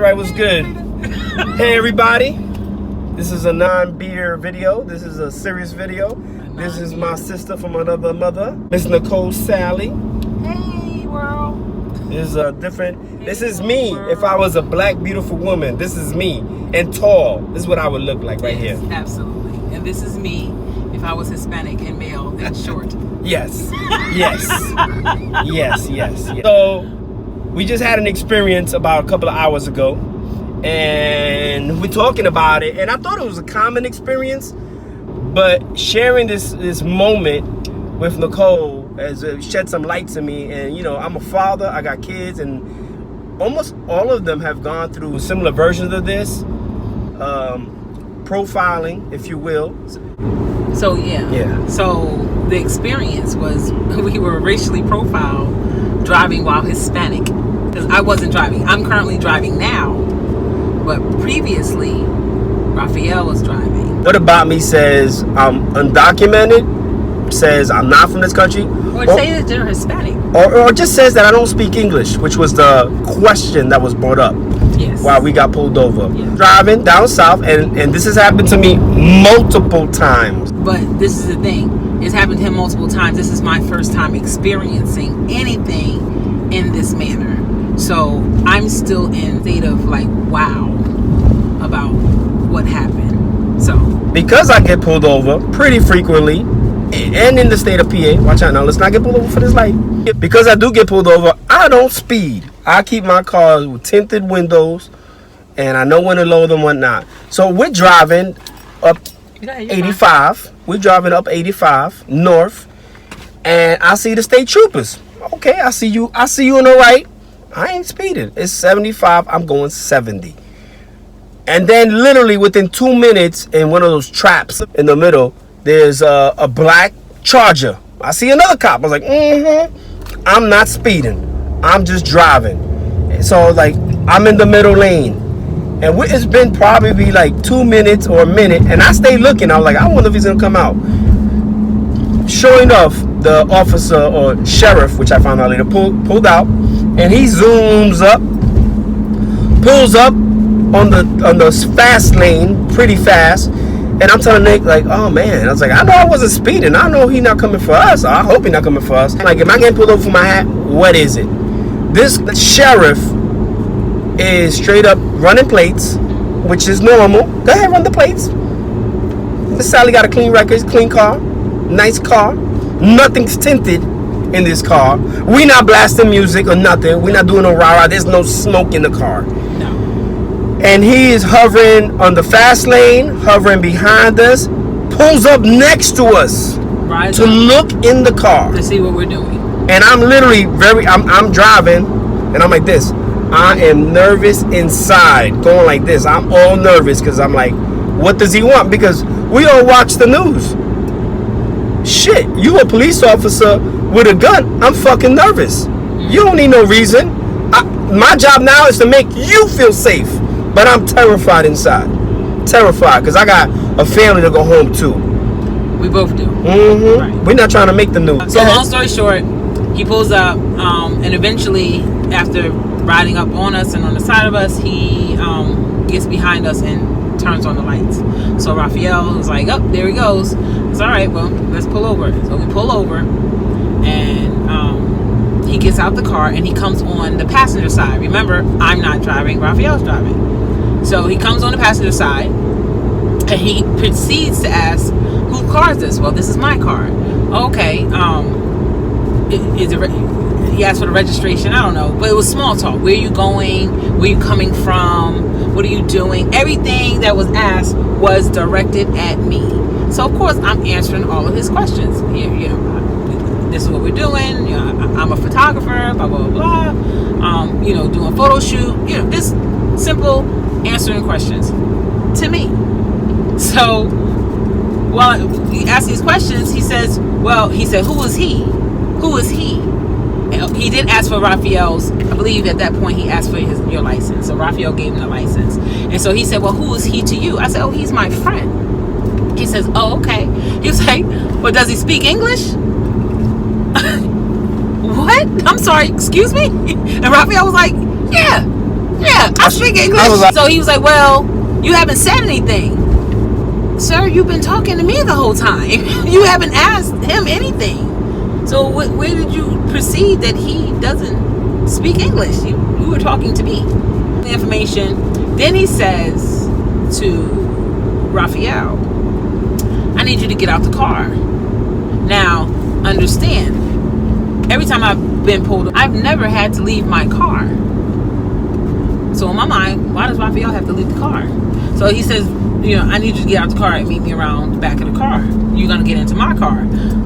right, what's good? Hey everybody, this is a non-beer video. This is a serious video. This is my sister from another mother, Miss Nicole Sally. Hey world. This is me if I was a black beautiful woman. This is me and tall. This is what I would look like right here. Absolutely. And this is me if I was Hispanic and male and short. Yes. So we just had an experience about a couple of hours ago, and we're talking about it, and I thought it was a common experience, but sharing this moment with Nicole has shed some light to me. And you know, I'm a father, I got kids, and almost all of them have gone through similar versions of this, profiling, if you will. So yeah. So the experience was we were racially profiled driving while Hispanic, because I wasn't driving. I'm currently driving now, but previously Raphael was driving. What about me says I'm undocumented, says I'm not from this country, or say that you're Hispanic, or just says that I don't speak English, which was the question that was brought up. Yes. While we got pulled over. Yeah. Driving down south, and this has happened to me multiple times. But this is the thing. It's happened to him multiple times. This is my first time experiencing anything in this manner. So I'm still in a state of like, wow, about what happened. So because I get pulled over pretty frequently, and in the state of PA, watch out now, let's not get pulled over for this light. Because I do get pulled over, I don't speed. I keep my cars with tinted windows, and I know when to load and whatnot. So we're driving up 85. We're driving up 85 north, and I see the state troopers. Okay, I see you on the right. I ain't speeding. It's 75. I'm going 70. And then literally within 2 minutes, in one of those traps in the middle, there's a black Charger. I see another cop. I was like, I'm not speeding. I'm just driving. So like, I'm in the middle lane, and it's been probably like 2 minutes or a minute, and I stay looking. I was like, I wonder if he's gonna come out. Sure enough, the officer or sheriff, which I found out later, pulled out, and he zooms up, pulls up on the fast lane pretty fast. And I'm telling Nick, like, oh man, I was like, I know I wasn't speeding. I know he not coming for us. I hope he not coming for us. Like, am I getting pulled over for my hat? What is it? This sheriff is straight up running plates, which is normal. Go ahead, run the plates. Miss Sally got a clean record, clean car, nice car. Nothing's tinted in this car. We not blasting music or nothing. We not doing no rah-rah. There's no smoke in the car. And he is hovering on the fast lane, hovering behind us, pulls up next to us to look in the car. To see what we're doing. And I'm literally I'm driving, and I'm like this. I am nervous inside, going like this. I'm all nervous because I'm like, what does he want? Because we all watch the news. Shit, you a police officer with a gun. I'm fucking nervous. You don't need no reason. My job now is to make you feel safe. But I'm terrified inside. Terrified, because I got a family to go home to. We both do. Right. We're not trying to make the news. So long story short, he pulls up, and eventually, after riding up on us and on the side of us, he gets behind us and turns on the lights. So Raphael was like, oh, there he goes. It's all right, well, let's pull over. So we pull over, and he gets out the car, and he comes on the passenger side. Remember, I'm not driving, Raphael's driving. So he comes on the passenger side, and he proceeds to ask, whose car is this? Well, this is my car. Okay, he asked for the registration, I don't know, but it was small talk. Where are you going? Where are you coming from? What are you doing? Everything that was asked was directed at me. So of course, I'm answering all of his questions. This is what we're doing. I'm a photographer, blah, blah, blah, doing a photo shoot, just simple answering questions to me. So while he asks these questions, he said, who is he? Who is he? And he did ask for Raphael's, I believe at that point he asked for your license. So Raphael gave him the license. And so he said, well, who is he to you? I said, oh, he's my friend. He says, oh, okay. He was like, well, does he speak English? What? I'm sorry, excuse me? And Raphael was like, yeah. Yeah, I speak English. So he was like, well, you haven't said anything. Sir, you've been talking to me the whole time. You haven't asked him anything. So where did you perceive that he doesn't speak English? You were talking to me. The information. Then he says to Raphael, I need you to get out the car. Now, understand, every time I've been pulled, I've never had to leave my car. So in my mind, why does Raphael have to leave the car? So he says, I need you to get out the car and meet me around the back of the car. You're going to get into my car.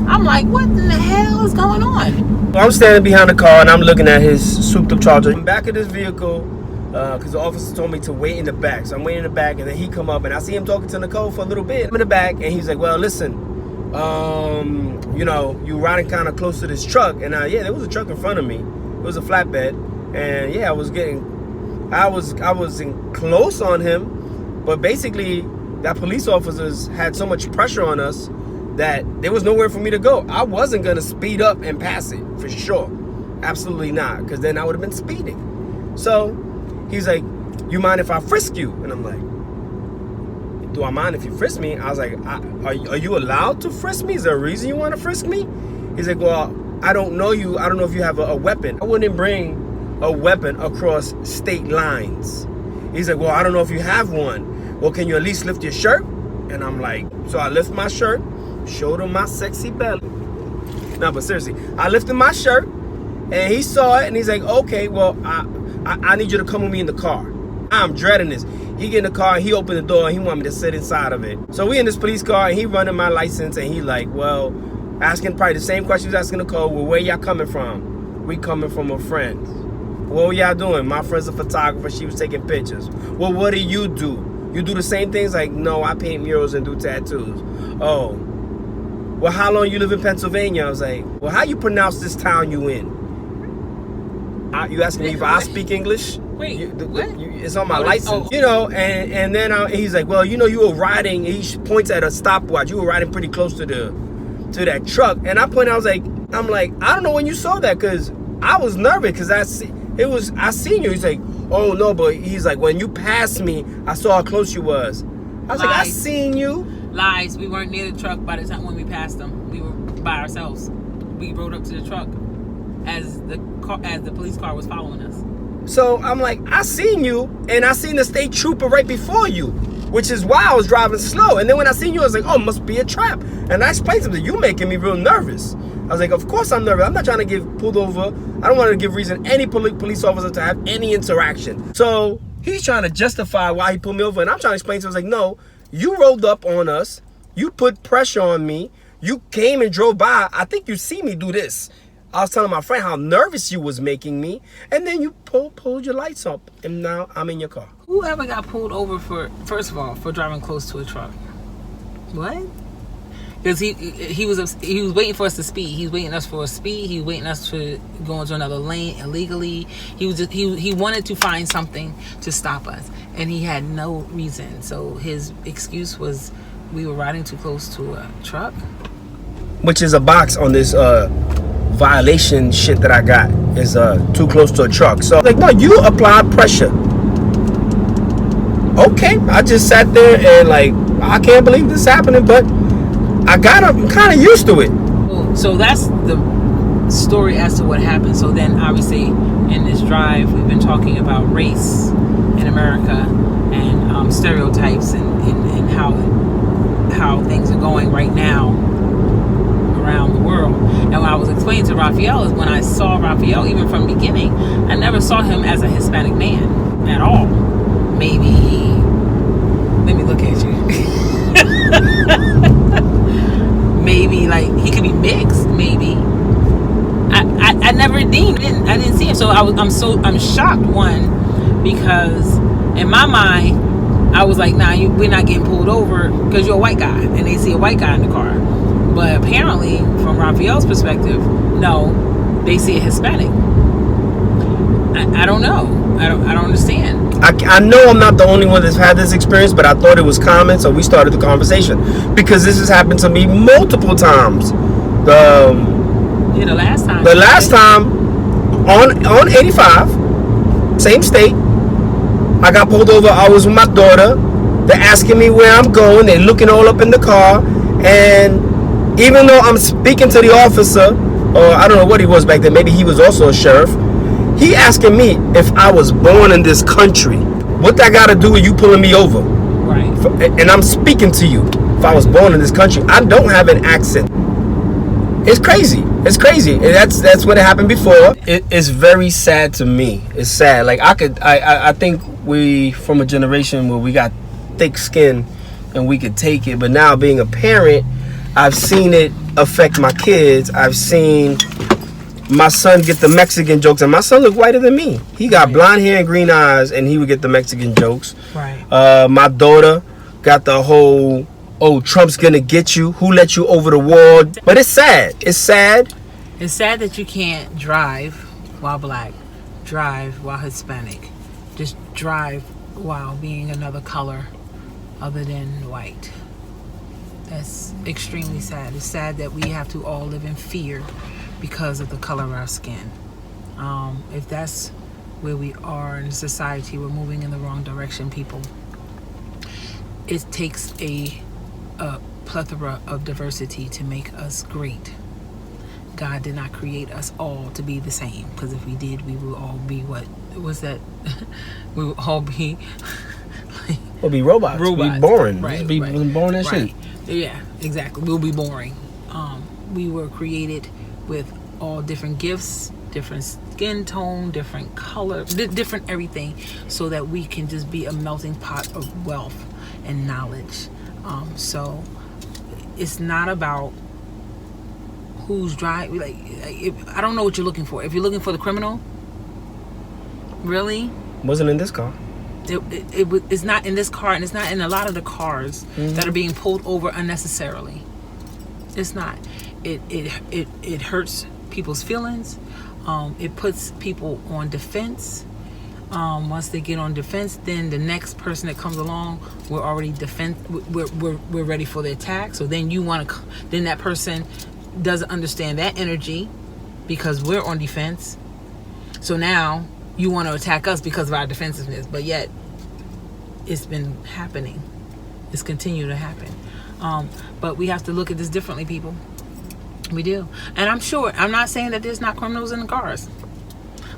I'm like, what in the hell is going on? I'm standing behind the car and I'm looking at his souped up Charger. In the back of this vehicle, because the officer told me to wait in the back. So I'm waiting in the back, and then he come up and I see him talking to Nicole for a little bit. I'm in the back and he's like, well, listen, you riding kind of close to this truck. And there was a truck in front of me. It was a flatbed. And I was in close on him. But basically, that police officers had so much pressure on us that there was nowhere for me to go. I wasn't going to speed up and pass it, for sure. Absolutely not, because then I would have been speeding. So he's like, you mind if I frisk you? And I'm like, do I mind if you frisk me? I was like, are you allowed to frisk me? Is there a reason you want to frisk me? He's like, well, I don't know you. I don't know if you have a weapon. I wouldn't bring a weapon across state lines. He's like, well, I don't know if you have one. Well, can you at least lift your shirt? And I'm like, so I lift my shirt, showed him my sexy belly. No, but seriously, I lifted my shirt, and he saw it, and he's like, okay, well, I need you to come with me in the car. I'm dreading this. He get in the car, and he opened the door, and he wanted me to sit inside of it. So we in this police car, and he running my license, and he like, well, asking probably the same questions asking Nicole, well, where y'all coming from? We coming from a friend. What were y'all doing? My friend's a photographer. She was taking pictures. Well, what do? You do the same things? Like, no, I paint murals and do tattoos. Oh. Well, how long you live in Pennsylvania? I was like, well, how you pronounce this town you in? You asking me if I speak English? Wait, it's on my license. And then he's like, well, you were riding, he points at a stopwatch. You were riding pretty close to that truck. And I pointed, I'm like, I don't know when you saw that, because I was nervous, because I seen you. He's like, oh no, but he's like, when you passed me, I saw how close you was. I was like, I seen you. Lies. We weren't near the truck by the time when we passed them. We were by ourselves. We rode up to the truck as the police car was following us. So I'm like, I seen you, and I seen the state trooper right before you, which is why I was driving slow. And then when I seen you, I was like, oh, it must be a trap. And I explained to him, you making me real nervous. I was like, of course I'm nervous. I'm not trying to get pulled over. I don't want to give reason any police officer to have any interaction. So he's trying to justify why he pulled me over. And I'm trying to explain to him, I was like, no, you rolled up on us. You put pressure on me. You came and drove by. I think you see me do this. I was telling my friend how nervous you was making me. And then you pulled your lights up. And now I'm in your car. Whoever got pulled over for driving close to a truck? What? Because he was waiting for us to speed. He was waiting us for a speed. He was waiting us to go into another lane illegally. He wanted to find something to stop us, and he had no reason. So his excuse was we were riding too close to a truck, which is a box on this violation shit that I got is too close to a truck. So like, no, you applied pressure. Okay, I just sat there and like, I can't believe this is happening, but I'm kind of used to it. So that's the story as to what happened. So then obviously in this drive, we've been talking about race in America and stereotypes and how things are going right now around the world. And what I was explaining to Raphael is when I saw Raphael, even from the beginning, I never saw him as a Hispanic man at all. Maybe, let me look at you. Maybe like he could be mixed. Maybe I never I didn't see him. So I'm shocked, one, because in my mind I was like, nah, we're not getting pulled over because you're a white guy, and they see a white guy in the car. But apparently, from Raphael's perspective, no, they see a Hispanic. I don't know. I don't understand. I know I'm not the only one that's had this experience, but I thought it was common, so we started the conversation because this has happened to me multiple times. The last time on 85, same state, I got pulled over. I was with my daughter. They're asking me where I'm going. They're looking all up in the car. And even though I'm speaking to the officer, or I don't know what he was back then, maybe he was also a sheriff, he asking me if I was born in this country. What that got to do with you pulling me over? Right. And I'm speaking to you. If I was born in this country, I don't have an accent. It's crazy. It's crazy. That's what happened before. It's very sad to me. It's sad. Like I think we from a generation where we got thick skin and we could take it. But now being a parent, I've seen it affect my kids. I've seen my son get the Mexican jokes, and my son look whiter than me. He got blonde hair and green eyes, and he would get the Mexican jokes. Right. My daughter got the whole, oh, Trump's gonna get you. Who let you over the wall? But it's sad. It's sad. It's sad that you can't drive while black, drive while Hispanic, just drive while being another color other than white. That's extremely sad. It's sad that we have to all live in fear because of the color of our skin. If that's where we are in society, we're moving in the wrong direction, people. It takes a plethora of diversity to make us great. God did not create us all to be the same, because if we did, we would all be what was that? We would all be We'll be robots. We'll be boring. Right, Be right, boring as right. shit. Yeah, exactly. We'll be boring. We were created with all different gifts, different skin tone, different color, different everything, so that we can just be a melting pot of wealth and knowledge. So it's not about who's driving. I don't know what you're looking for. If you're looking for the criminal, really, Wasn't in this car. It's not in this car, and it's not in a lot of the cars that are being pulled over unnecessarily. It's not. It hurts people's feelings. It puts people on defense. Once they get on defense, then the next person that comes along, we're already we're ready for the attack. So then then that person doesn't understand that energy because we're on defense. So now you want to attack us because of our defensiveness, but yet it's been happening. It's continued to happen. But we have to look at this differently, people. We do. And I'm not saying that there's not criminals in the cars.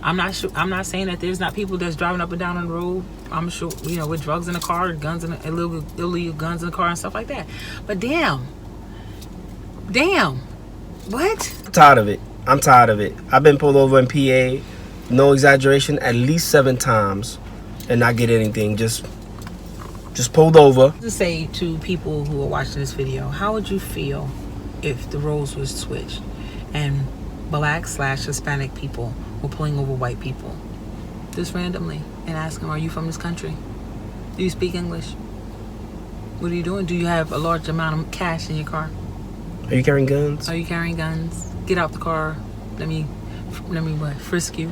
I'm not saying that there's not people that's driving up and down on the road. I'm sure, with drugs in the car, guns in the, illegal guns in the car and stuff like that. But damn, what? I'm tired of it. I've been pulled over in PA, no exaggeration, at least 7 times, and not get anything. Just pulled over. To say to people who are watching this video, how would you feel if the roles was switched and black/Hispanic people were pulling over white people just randomly and asking, are you from this country? Do you speak English? What are you doing? Do you have a large amount of cash in your car? Are you carrying guns? Are you carrying guns? Get out the car. Let me frisk you.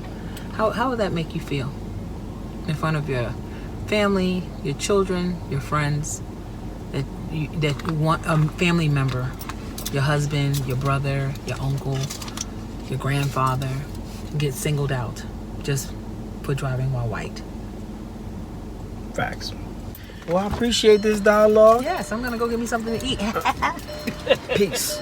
How would that make you feel in front of your family, your children, your friends, that want a family member, your husband, your brother, your uncle, your grandfather, get singled out just for driving while white? Facts. Well, I appreciate this dialogue. Yes, I'm gonna go get me something to eat. Peace.